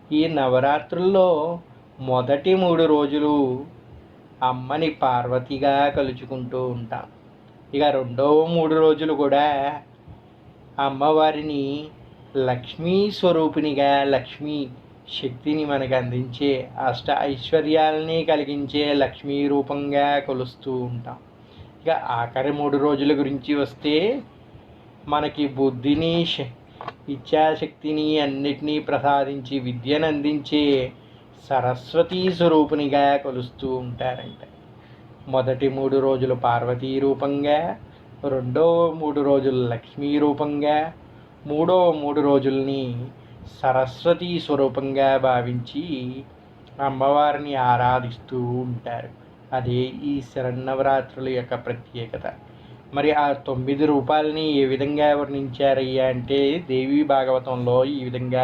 ఈ నవరాత్రుల్లో మొదటి 3 రోజులు అమ్మని పార్వతిగా కలుచుకుంటూ ఉంటాం. ఇక రెండవ 3 రోజులు కూడా అమ్మవారిని లక్ష్మీ స్వరూపిణిగా, లక్ష్మీ శక్తిని మనకు అందించే, అష్ట ఐశ్వర్యాలని కలిగించే లక్ష్మీ రూపంగా కొలుస్తూ ఉంటాం. ఇక ఆఖరి 3 రోజుల గురించి వస్తే మనకి బుద్ధిని, ఇచ్ఛాశక్తిని అన్నిటినీ ప్రసాదించి విద్యను అందించే సరస్వతీ స్వరూపునిగా కొలుస్తూ ఉంటారంట. మొదటి 3 రోజులు పార్వతీ రూపంగా, రెండో 3 రోజులు లక్ష్మీ రూపంగా, మూడో 3 రోజుల్ని సరస్వతీ స్వరూపంగా భావించి అమ్మవారిని ఆరాధిస్తూ ఉంటారు. అదే ఈ శరన్నవరాత్రుల యొక్క ప్రత్యేకత. మరి ఆ 9 రూపాలని ఏ విధంగా వర్ణించారయ్యా అంటే దేవీ భాగవతంలో ఈ విధంగా